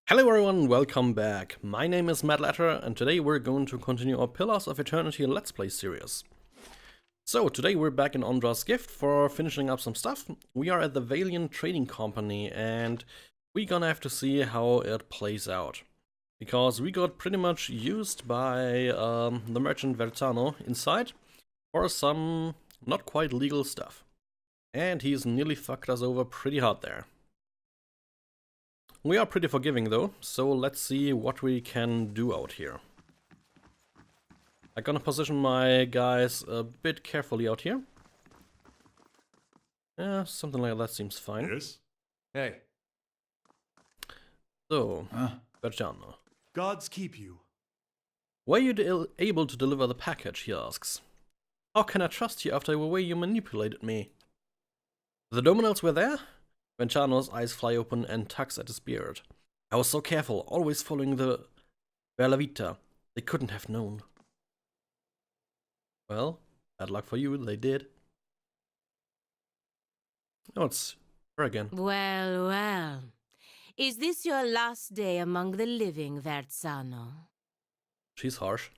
Hello everyone, welcome back. My name is Matt Latter, and today we're going to continue our Pillars of Eternity Let's Play series. So, today we're back in Ondra's Gift for finishing up some stuff. We are at the Valiant Trading Company, and we're gonna have to see how it plays out. Because we got pretty much used by the merchant Verzano inside for some not quite legal stuff. And he's nearly fucked us over pretty hard there. We are pretty forgiving though, so let's see what we can do out here. I'm gonna position my guys a bit carefully out here. Yeah, something like that seems fine. Yes? Hey. So, Bergiano. Gods keep you. Were you able to deliver the package, he asks. How can I trust you after the way you manipulated me? The Dominals were there? Bergiano's eyes fly open and tugs at his beard. I was so careful, always following the Bella Vita. They couldn't have known. Well, bad luck for you, they did. Oh, it's her again. Well, well. Is this your last day among the living, Verzano? She's harsh.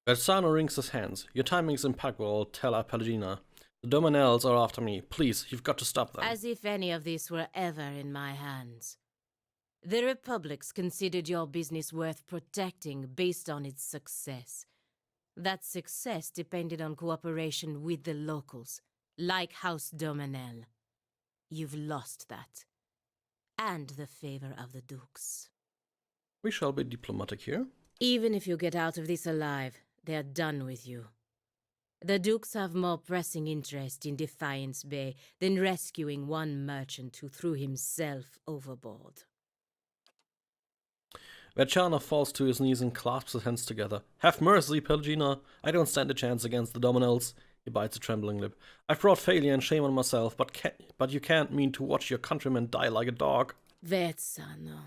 Verzano wrings his hands. Your timing's impeccable, tell Pallegina. The Dominals are after me. Please, you've got to stop them. As if any of this were ever in my hands. The Republic's considered your business worth protecting based on its success. That success depended on cooperation with the locals, like House Dominel. You've lost that. And the favor of the Dukes. We shall be diplomatic here. Even if you get out of this alive, they're done with you. The Dukes have more pressing interest in Defiance Bay than rescuing one merchant who threw himself overboard. Verzano falls to his knees and clasps his hands together. Have mercy, Pallegina. I don't stand a chance against the Dominals. He bites a trembling lip. I've brought failure and shame on myself, but you can't mean to watch your countrymen die like a dog. Verzano.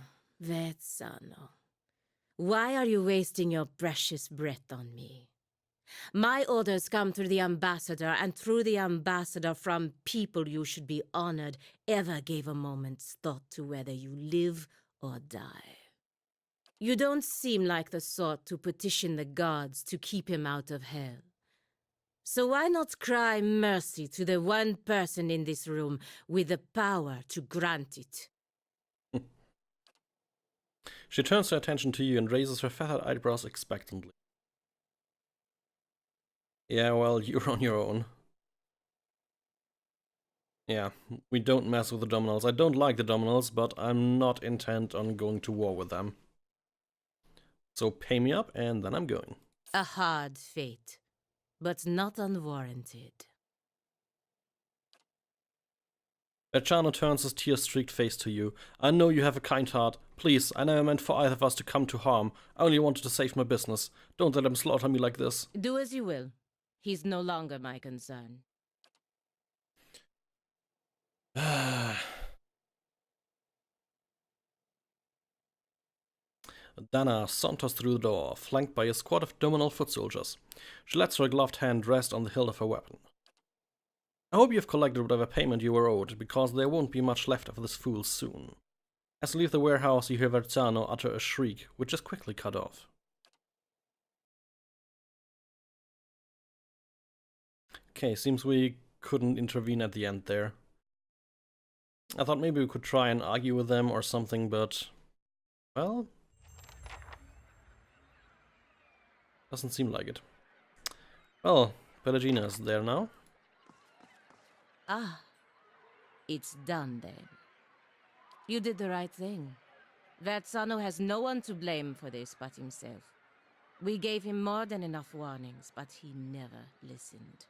Why are you wasting your precious breath on me? My orders come through the ambassador, and through the ambassador from people you should be honored ever gave a moment's thought to whether you live or die. You don't seem like the sort to petition the gods to keep him out of hell. So why not cry mercy to the one person in this room with the power to grant it? She turns her attention to you and raises her feathered eyebrows expectantly. Yeah, well, you're on your own. Yeah, we don't mess with the Dominals. I don't like the Dominals, but I'm not intent on going to war with them. So pay me up, and then I'm going. A hard fate, but not unwarranted. Verzano turns his tear-streaked face to you. I know you have a kind heart. Please, I never meant for either of us to come to harm. I only wanted to save my business. Don't let him slaughter me like this. Do as you will. He's no longer my concern. Dana saunters through the door, flanked by a squad of Dominal foot soldiers. She lets her gloved hand rest on the hilt of her weapon. I hope you've collected whatever payment you were owed, because there won't be much left of this fool soon. As you leave the warehouse, you hear Verzano utter a shriek, which is quickly cut off. Okay, seems we couldn't intervene at the end there. I thought maybe we could try and argue with them or something, but... well... doesn't seem like it. Well, Pallegina is there now. Ah, it's done then. You did the right thing. Verzano has no one to blame for this but himself. We gave him more than enough warnings, but he never listened.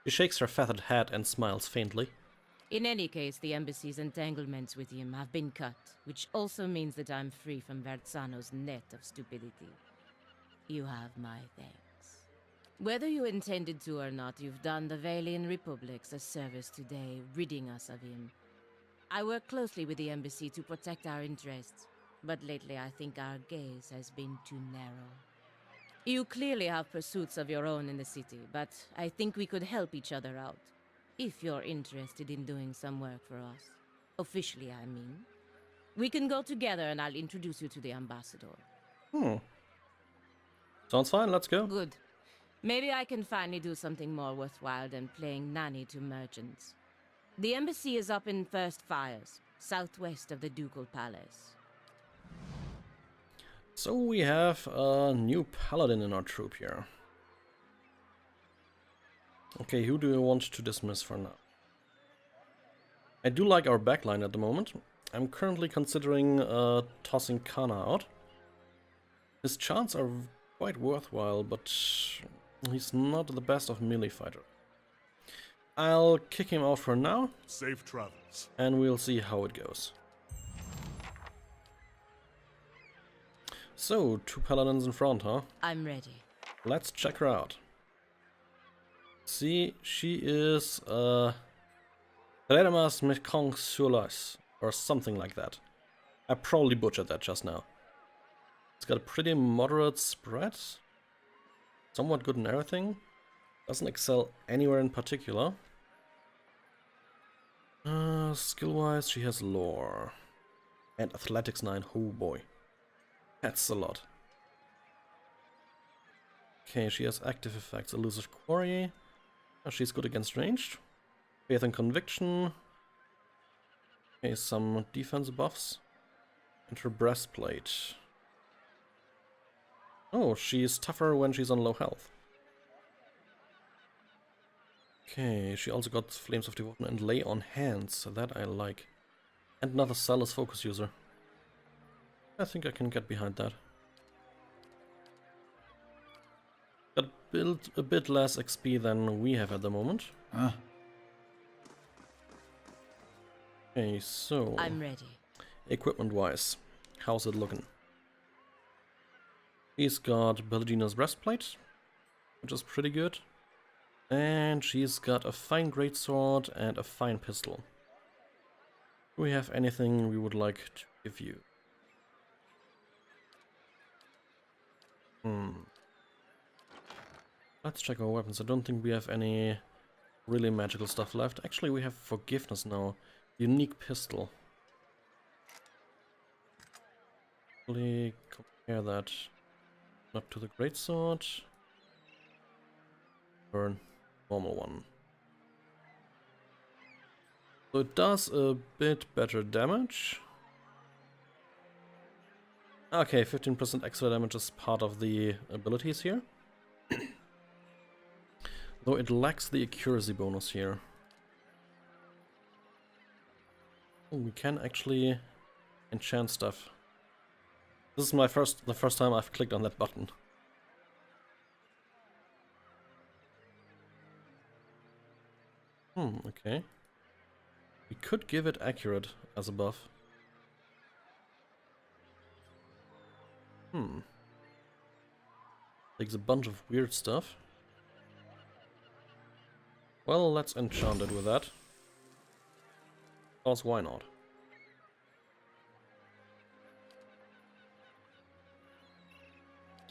She shakes her feathered head and smiles faintly. In any case, the embassy's entanglements with him have been cut, which also means that I'm free from Verzano's net of stupidity. You have my thanks. Whether you intended to or not, you've done the Valiant Republics a service today, ridding us of him. I work closely with the embassy to protect our interests, but lately I think our gaze has been too narrow. You clearly have pursuits of your own in the city, but I think we could help each other out. If you're interested in doing some work for us. Officially, I mean. We can go together and I'll introduce you to the ambassador. Sounds fine, let's go. Good. Maybe I can finally do something more worthwhile than playing nanny to merchants. The embassy is up in First Fires, southwest of the Ducal Palace. So we have a new paladin in our troop here. Okay, who do you want to dismiss for now? I do like our backline at the moment. I'm currently considering tossing Kana out. His chants are quite worthwhile, but he's not the best of melee fighter. I'll kick him out for now. Safe travels. And we'll see how it goes. So, 2 paladins in front, huh? I'm ready. Let's check her out. See, she is Redemas Mekong Sulas, or something like that. I probably butchered that just now. It's got a pretty moderate spread. Somewhat good in everything. Doesn't excel anywhere in particular. Skill-wise, she has lore. And athletics 9, oh boy. That's a lot. Okay, she has active effects. Elusive Quarry. Oh, she's good against ranged. Faith and Conviction. Okay, some defense buffs. And her breastplate. Oh, she's tougher when she's on low health. Okay, she also got Flames of Devotion and Lay on Hands. So that I like. And another Zealous Focus user. I think I can get behind that. Got built a bit less XP than we have at the moment. Okay, so I'm ready. equipment-wise, how's it looking? She's got Pallegina's breastplate, which is pretty good. And she's got a fine greatsword and a fine pistol. Do we have anything we would like to give you? Let's check our weapons. I don't think we have any really magical stuff left. Actually, we have Forgiveness now. Unique pistol. Actually, compare that not to the greatsword. Or normal one. So it does a bit better damage. Okay, 15% extra damage is part of the abilities here. Though it lacks the accuracy bonus here. Oh, we can actually enchant stuff. This is the first time I've clicked on that button. Okay. We could give it accurate as a buff. Takes a bunch of weird stuff. Well, let's enchant it with that. Because why not?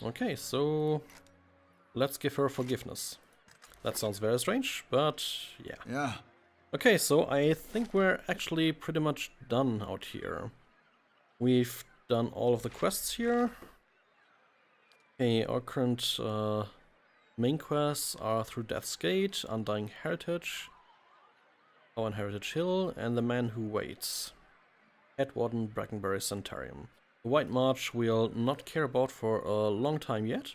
Okay, so let's give her Forgiveness. That sounds very strange, but yeah. Yeah. Okay, so I think we're actually pretty much done out here. We've done all of the quests here. Okay, our current main quests are through Death's Gate, Undying Heritage, Our Heritage Hill, and The Man Who Waits. Head Warden, Brackenbury Sanitarium. The White March we'll not care about for a long time yet.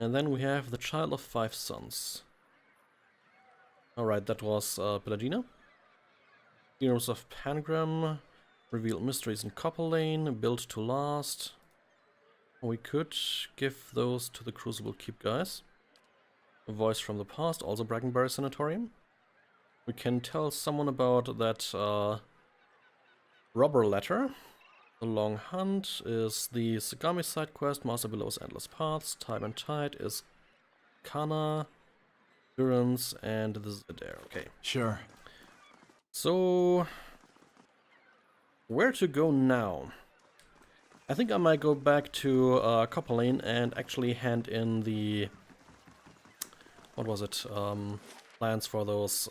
And then we have The Child of Five Sons. Alright, that was Pallegina. Heroes of Pangram, Revealed Mysteries in Copperlane, Built to Last. We could give those to the Crucible Keep guys. A Voice from the Past, also Brackenbury Sanatorium. We can tell someone about that robber letter. The Long Hunt is the Sagami side quest, Master Below's Endless Paths. Time and Tide is Kana, Durance, and the Zidare. Okay. Sure. So, where to go now? I think I might go back to Copperlane and actually hand in the... what was it? Plans for those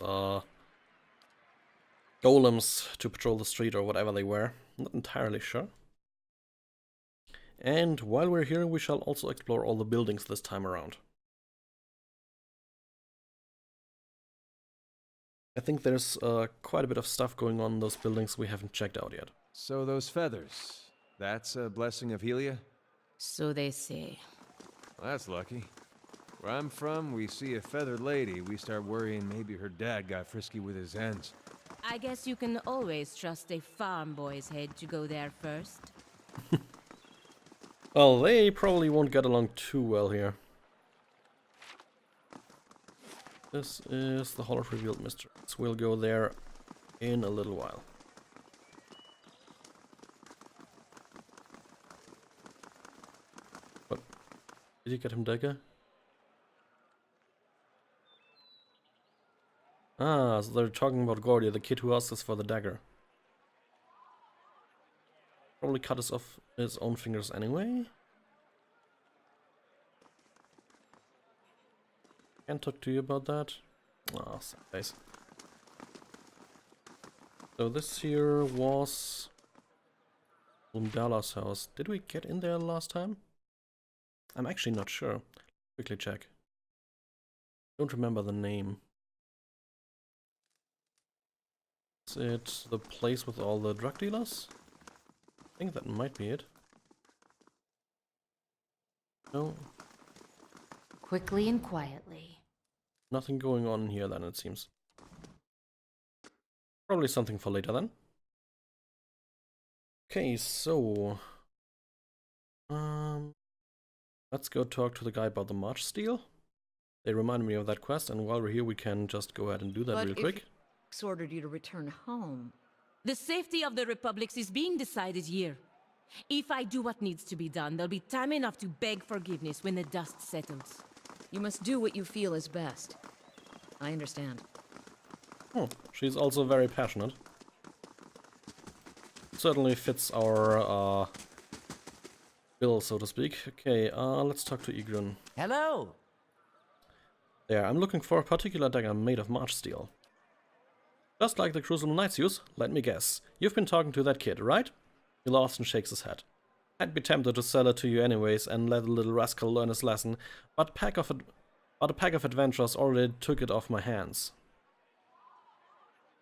golems to patrol the street or whatever they were. Not entirely sure. And while we're here, we shall also explore all the buildings this time around. I think there's quite a bit of stuff going on in those buildings we haven't checked out yet. So those feathers, that's a blessing of Helia? So they say. Well, that's lucky. Where I'm from, we see a feathered lady, we start worrying maybe her dad got frisky with his hens. I guess you can always trust a farm boy's head to go there first. Well, they probably won't get along too well here. This is the Hall of Revealed Mysteries. We'll go there in a little while. What? Did you get him dagger? Ah, so they're talking about Gordia, the kid who asked us for the dagger. Probably cut us off his own fingers anyway. Can't talk to you about that. Ah, nice. So this here was Umdala's house. Did we get in there last time? I'm actually not sure. Quickly check. Don't remember the name. Is it the place with all the drug dealers? I think that might be it. No. Quickly and quietly. Nothing going on here then, it seems. Probably something for later then. Okay, so... let's go talk to the guy about the March Steel. They remind me of that quest, and while we're here we can just go ahead and do that real quick. Ordered you to return home. The safety of the republics is being decided here. If I do what needs to be done, there'll be time enough to beg forgiveness when the dust settles. You must do what you feel is best. I understand. Oh, she's also very passionate. Certainly fits our bill, so to speak. Okay, let's talk to Igrun. Hello. There, I'm looking for a particular dagger made of March steel. Just like the Crucible Knights use, let me guess. You've been talking to that kid, right? He laughs and shakes his head. I'd be tempted to sell it to you anyways and let the little rascal learn his lesson, but a pack of adventurers already took it off my hands.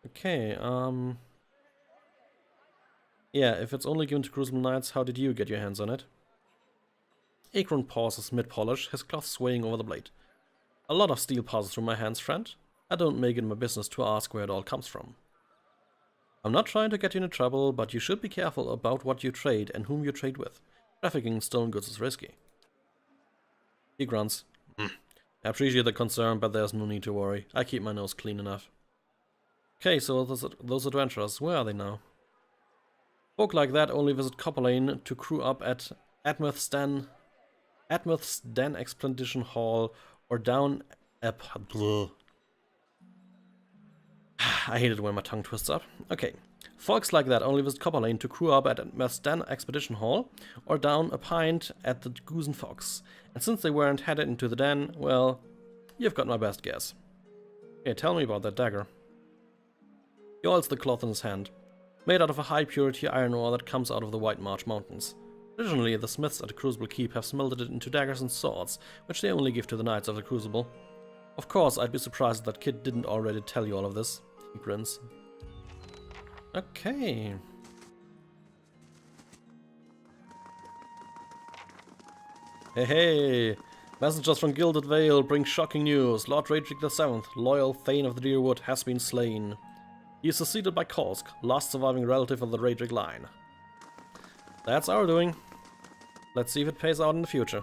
Okay, yeah, if it's only given to Crucible Knights, how did you get your hands on it? Akron pauses mid-polish, his cloth swaying over the blade. A lot of steel passes through my hands, friend. I don't make it my business to ask where it all comes from. I'm not trying to get you into trouble, but you should be careful about what you trade and whom you trade with. Trafficking in stolen goods is risky. He grunts. I appreciate the concern, but there's no need to worry. I keep my nose clean enough. Okay, so those adventurers, where are they now? Folk like that only visit Copperlane to crew up at Admeth's Den Expedition Hall or down I hate it when my tongue twists up. Okay. Folks like that only visit Copperlane to crew up at Admeth's Den Expedition Hall or down a pint at the Goose and Fox. And since they weren't headed into the den, well, you've got my best guess. Okay, tell me about that dagger. He oils the cloth in his hand. Made out of a high-purity iron ore that comes out of the White March Mountains. Originally, the smiths at the Crucible Keep have smelted it into daggers and swords, which they only give to the Knights of the Crucible. Of course, I'd be surprised if that kid didn't already tell you all of this. He grins. Okay. Hey, hey! Messengers from Gilded Vale bring shocking news. Lord Raedric VII, loyal Thane of the Deerwood, has been slain. He is succeeded by Kolsk, last surviving relative of the Raedric line. That's our doing. Let's see if it pays out in the future.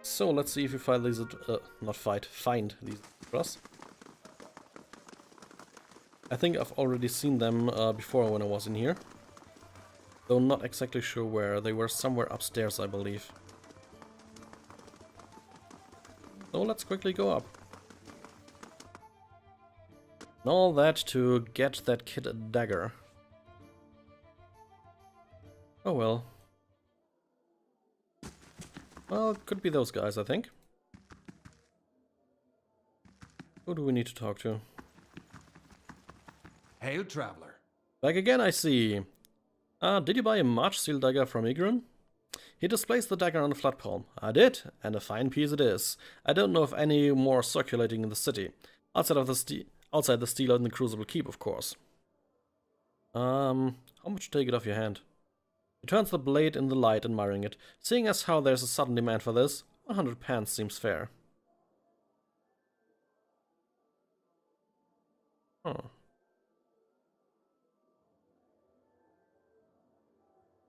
So let's see if we find these, find these adventurers. I think I've already seen them before when I was in here. Though not exactly sure where. They were somewhere upstairs, I believe. So let's quickly go up. And all that to get that kid a dagger. Oh well. Well, it could be those guys, I think. Who do we need to talk to? Hail, traveler. Back again, I see. Did you buy a March Steel dagger from Igran? He displays the dagger on the flat palm. I did, and a fine piece it is. I don't know of any more circulating in the city. Outside the steel in the Crucible Keep, of course. How much take it off your hand? He turns the blade in the light, admiring it. Seeing as how there's a sudden demand for this, 100 pence seems fair. Huh.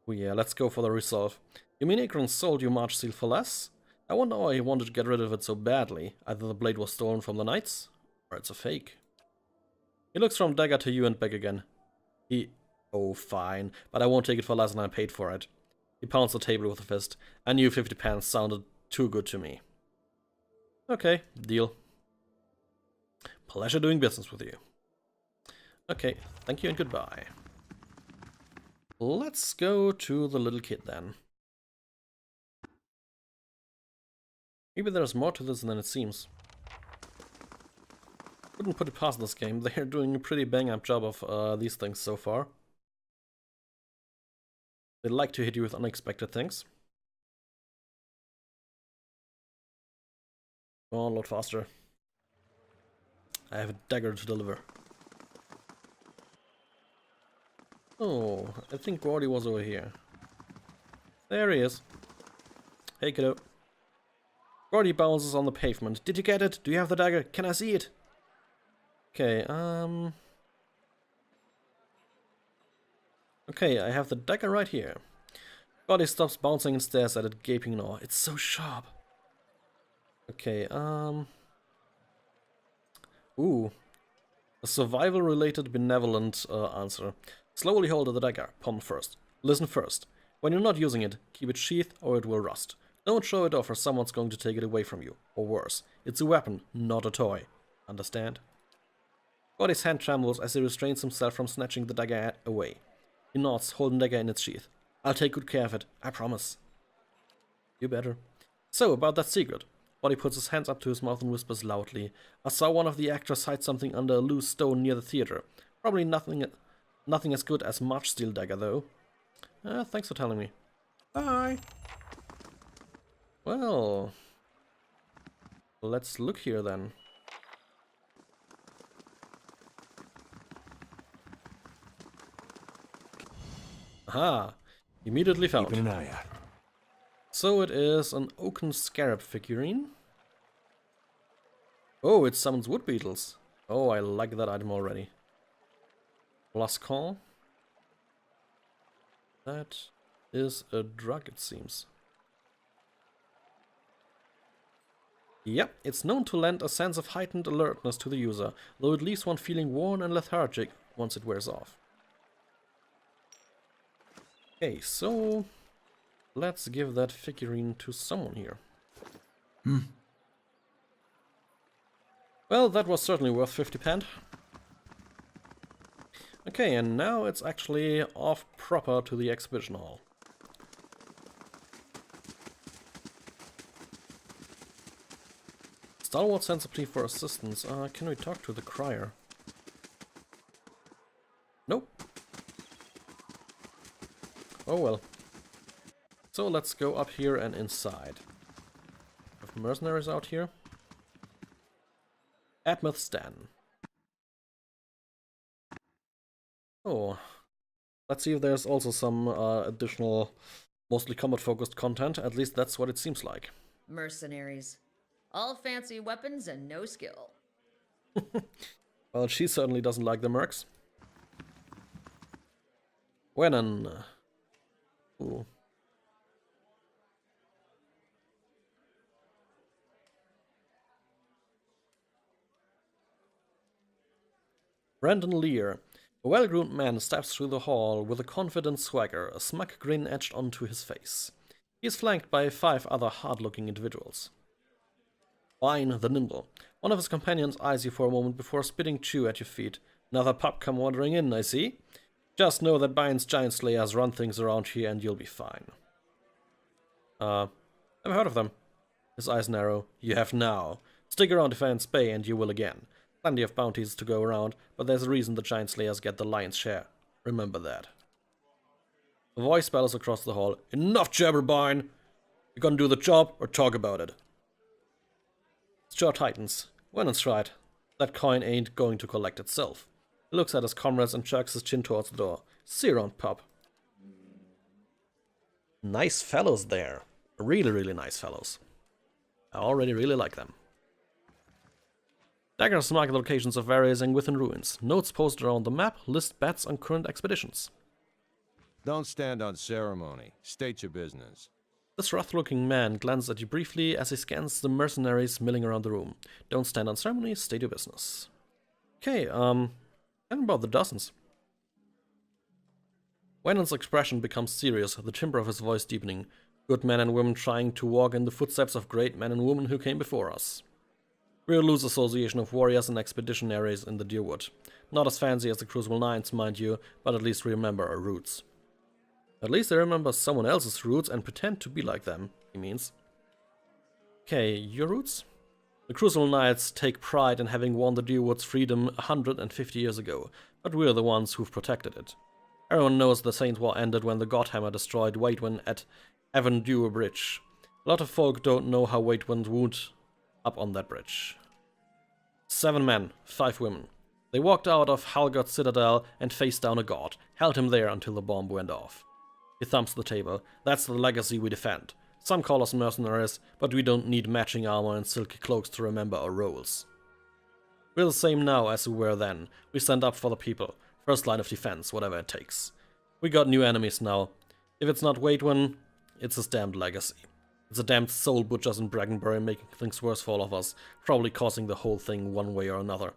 Oh yeah, let's go for the resolve. You mean Ikran sold you March Steel for less? I wonder why he wanted to get rid of it so badly. Either the blade was stolen from the knights, or it's a fake. He looks from dagger to you and back again. Oh, fine, but I won't take it for less than I paid for it. He pounds the table with a fist. I knew 50 pence sounded too good to me. Okay, deal. Pleasure doing business with you. Okay, thank you and goodbye. Let's go to the little kid then. Maybe there's more to this than it seems. Wouldn't put it past this game. They're doing a pretty bang-up job of these things so far. They like to hit you with unexpected things. Go on, a lot faster. I have a dagger to deliver. Oh, I think Gordy was over here. There he is. Hey, kiddo. Gordy bounces on the pavement. Did you get it? Do you have the dagger? Can I see it? Okay, Okay, I have the dagger right here. Gordy stops bouncing and stares at it, gaping in awe. It's so sharp. Okay, Ooh. A survival-related benevolent answer. Slowly hold the dagger, palm first. Listen first. When you're not using it, keep it sheathed or it will rust. Don't show it off or someone's going to take it away from you. Or worse, it's a weapon, not a toy. Understand? Gordy's hand trembles as he restrains himself from snatching the dagger away. He nods, holding the dagger in its sheath. I'll take good care of it, I promise. You better. So, about that secret. Gordy puts his hands up to his mouth and whispers loudly. I saw one of the actors hide something under a loose stone near the theater. Probably nothing as good as March Steel dagger, though. Thanks for telling me. Bye! Well... let's look here, then. Aha! Immediately found. Keeping an eye out. So it is an oaken scarab figurine. Oh, it summons wood beetles. Oh, I like that item already. Plus call. That is a drug, it seems. Yep, it's known to lend a sense of heightened alertness to the user, though it leaves one feeling worn and lethargic once it wears off. Okay, so let's give that figurine to someone here. Well, that was certainly worth 50 pence. Okay, and now it's actually off proper to the exhibition hall. Stalwart sends a plea for assistance. Can we talk to the crier? Nope. Oh well. So let's go up here and inside. Have mercenaries out here. Admeth Stan. Oh. Let's see if there's also some additional, mostly combat-focused content. At least that's what it seems like. Mercenaries. All fancy weapons and no skill. Well, she certainly doesn't like the mercs. Wenan. Ooh. Brandon Lear. A well-groomed man steps through the hall with a confident swagger, a smug grin etched onto his face. He is flanked by 5 other hard-looking individuals. Bine the Nimble. One of his companions eyes you for a moment before spitting chew at your feet. Another pup come wandering in, I see. Just know that Bine's giant slayers run things around here and you'll be fine. I've heard of them. His eyes narrow. You have now. Stick around if I spay and you will again. Plenty of bounties to go around, but there's a reason the giant slayers get the lion's share. Remember that. A voice bellows across the hall. Enough jabberbine! You gonna do the job or talk about it? His jaw tightens. Wennon's right. That coin ain't going to collect itself. He looks at his comrades and jerks his chin towards the door. See you around, pup. Nice fellows there. Really, really nice fellows. I already really like them. Daggers mark the locations of various Angwithan ruins. Notes posted around the map list bets on current expeditions. Don't stand on ceremony. State your business. This rough-looking man glances at you briefly as he scans the mercenaries milling around the room. Don't stand on ceremony, state your business. Okay, tell me about the dozens. Wennon's expression becomes serious, the timbre of his voice deepening. Good men and women trying to walk in the footsteps of great men and women who came before us. We're a loose association of warriors and expeditionaries in the Deerwood. Not as fancy as the Crucible Knights, mind you, but at least we remember our roots. At least they remember someone else's roots and pretend to be like them, he means. Okay, your roots? The Crucible Knights take pride in having won the Deerwood's freedom 150 years ago, but we're the ones who've protected it. Everyone knows the Saint War ended when the Godhammer destroyed Waitwin at Avondure Bridge. A lot of folk don't know how Waitwin wound up on that bridge. 7 men, 5 women. They walked out of Halgot's citadel and faced down a god, held him there until the bomb went off. He thumps the table. That's the legacy we defend. Some call us mercenaries, but we don't need matching armor and silky cloaks to remember our roles. We're the same now as we were then. We stand up for the people. First line of defense, whatever it takes. We got new enemies now. If it's not Waitwin, it's his damned legacy. It's the damned soul butchers in Brackenbury making things worse for all of us, probably causing the whole thing one way or another.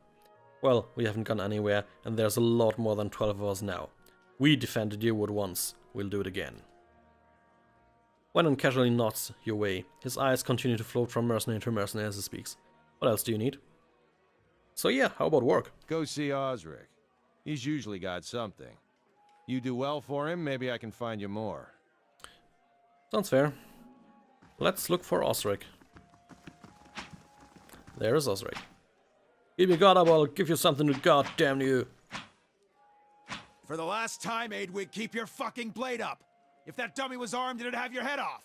Well, we haven't gone anywhere, and there's a lot more than 12 of us now. We defended Deerwood once, we'll do it again. Wennon casually nods your way. His eyes continue to float from mercenary to mercenary as he speaks. What else do you need? So yeah, how about work? Go see Osric. He's usually got something. You do well for him, maybe I can find you more. Sounds fair. Let's look for Osric. There is Osric. Give me God up, I'll give you something to God damn you. For the last time, Aidwig, keep your fucking blade up. If that dummy was armed, it'd have your head off.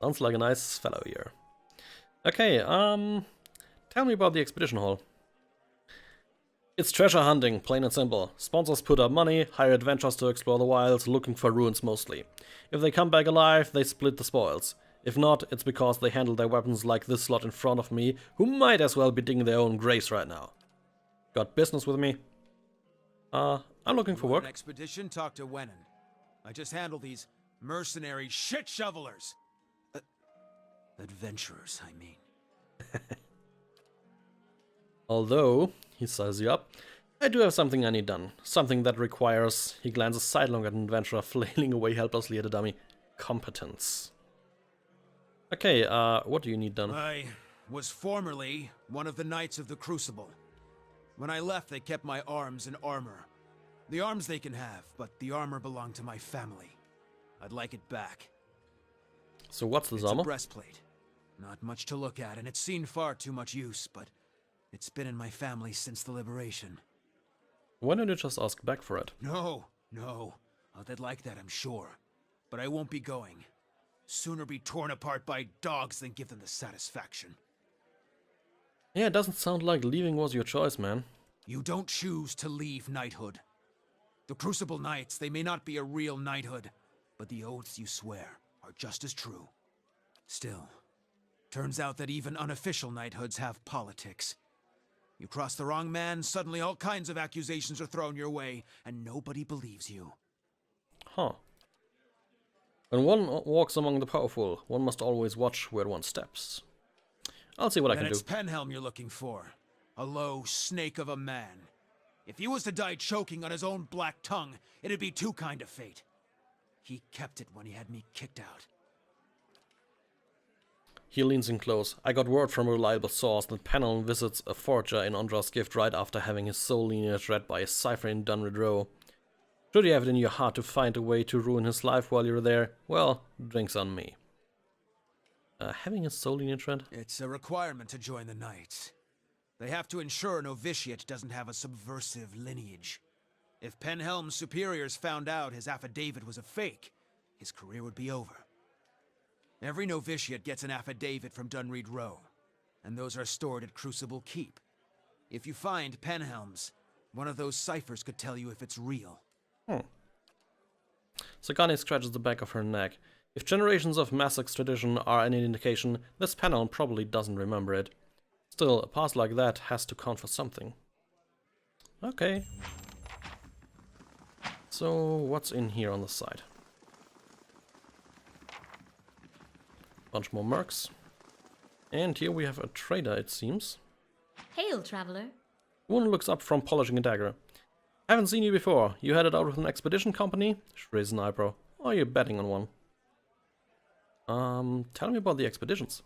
Sounds like a nice fellow here. Okay, tell me about the expedition hall. It's treasure hunting, plain and simple. Sponsors put up money, hire adventurers to explore the wilds, looking for ruins mostly. If they come back alive, they split the spoils. If not, it's because they handle their weapons like this slot in front of me, who might as well be digging their own graves right now. Got business with me? I'm looking for work. An expedition, talk to Wennon. I just handle these mercenary shit shovelers. Adventurers, I mean. Although, he sizes you up, I do have something I need done. Something that requires, he glances sidelong at an adventurer flailing away helplessly at a dummy, competence. Okay, what do you need done? I was formerly one of the Knights of the Crucible. When I left, they kept my arms and armor. The arms they can have, but the armor belonged to my family. I'd like it back. So what's this It's armor? a breastplate. Not much to look at, and it's seen far too much use, but it's been in my family since the liberation. Why don't you just ask back for it? No. Oh, they'd like that, I'm sure. But I won't be going. Sooner be torn apart by dogs than give them the satisfaction. Yeah, it doesn't sound like leaving was your choice, man. You don't choose to leave knighthood. The Crucible Knights, they may not be a real knighthood, but the oaths you swear are just as true. Still, turns out that even unofficial knighthoods have politics. You cross the wrong man, suddenly all kinds of accusations are thrown your way, and nobody believes you. Huh. When one walks among the powerful, one must always watch where one steps. I'll see what I can Then do. it's Penhelm you're looking for. A low snake of a man. If he was to die choking on his own black tongue, it'd be too kind of fate. He kept it when he had me kicked out. He leans in close. I got word from a reliable source that Penelon visits a forger in Ondra's Gift right after having his soul lineage read by a cipher in Dunrid Row. Should you have it in your heart to find a way to ruin his life while you're there, well, drinks on me. Having his soul lineage read? It's a requirement to join the Knights. They have to ensure a novitiate doesn't have a subversive lineage. If Penhelm's superiors found out his affidavit was a fake, his career would be over. Every novitiate gets an affidavit from Dunreed Row, and those are stored at Crucible Keep. If you find Penhelm's, one of those ciphers could tell you if it's real. Sagani scratches the back of her neck. If generations of Massac's tradition are any indication, this Penhelm probably doesn't remember it. Still, a past like that has to count for something. Okay. So, what's in here on the side? Bunch more mercs. And here we have a trader, it seems. Hail, traveler. Woman looks up from polishing a dagger. Haven't seen you before. You headed out with an expedition company? She raises an eyebrow. Or are you betting on one? Tell me about the expeditions.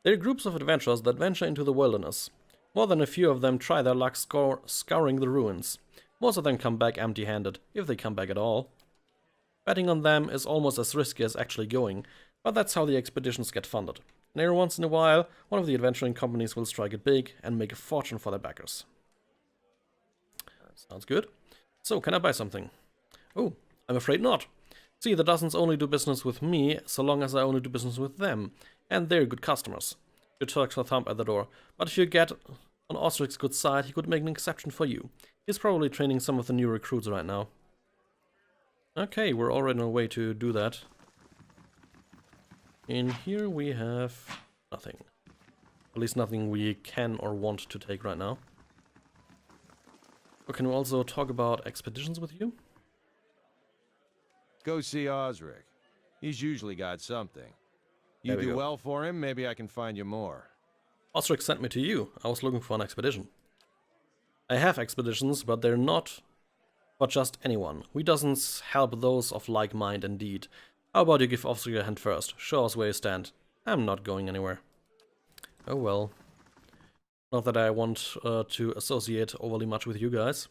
They're groups of adventurers that venture into the wilderness. More than a few of them try their luck scouring the ruins. Most of them come back empty-handed, if they come back at all. Betting on them is almost as risky as actually going, but that's how the expeditions get funded. And every once in a while, one of the adventuring companies will strike it big and make a fortune for their backers. Sounds good. So, can I buy something? Oh, I'm afraid not. See, the dozens only do business with me, so long as I only do business with them. And they're good customers. She tucks her thumb at the door. But if you get on Ostric's good side, he could make an exception for you. He's probably training some of the new recruits right now. Okay, we're already on our way to do that. In here we have nothing. At least nothing we can or want to take right now. Or can we also talk about expeditions with you? Go see Osric. He's usually got something. You There we do go. well for him, maybe I can find you more. Ostric sent me to you. I was looking for an expedition. I have expeditions, but they're not for just anyone. We doesn't help those of like mind and deed. How about you give Ostric a hand first? Show us where you stand. I'm not going anywhere. Oh well. Not that I want to associate overly much with you guys.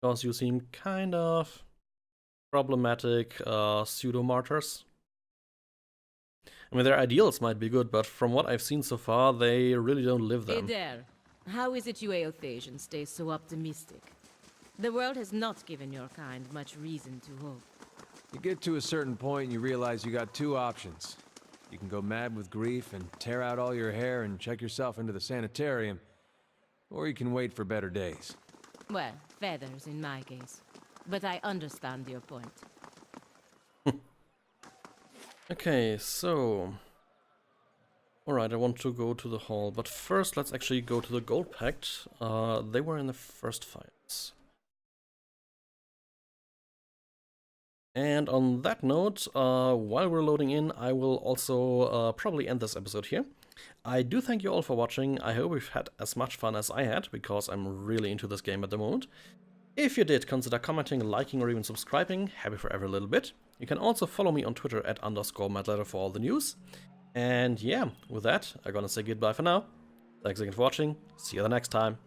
Because you seem kind of problematic pseudo-martyrs. I mean, their ideals might be good, but from what I've seen so far, they really don't live Hey them. there. How is it you Eothasians stay so optimistic? The world has not given your kind much reason to hope. You get to a certain point and you realize you got two options. You can go mad with grief and tear out all your hair and check yourself into the sanitarium. Or you can wait for better days. Well, feathers in my case. But I understand your point. Okay, so... Alright, I want to go to the hall, but first let's actually go to the Gold Pact. They were in the first fights. And on that note, while we're loading in, I will also probably end this episode here. I do thank you all for watching. I hope you've had as much fun as I had, because I'm really into this game at the moment. If you did, consider commenting, liking, or even subscribing. Happy for every little bit. You can also follow me on Twitter at _madletter for all the news. And yeah, with that, I'm gonna say goodbye for now. Thanks again for watching. See you the next time.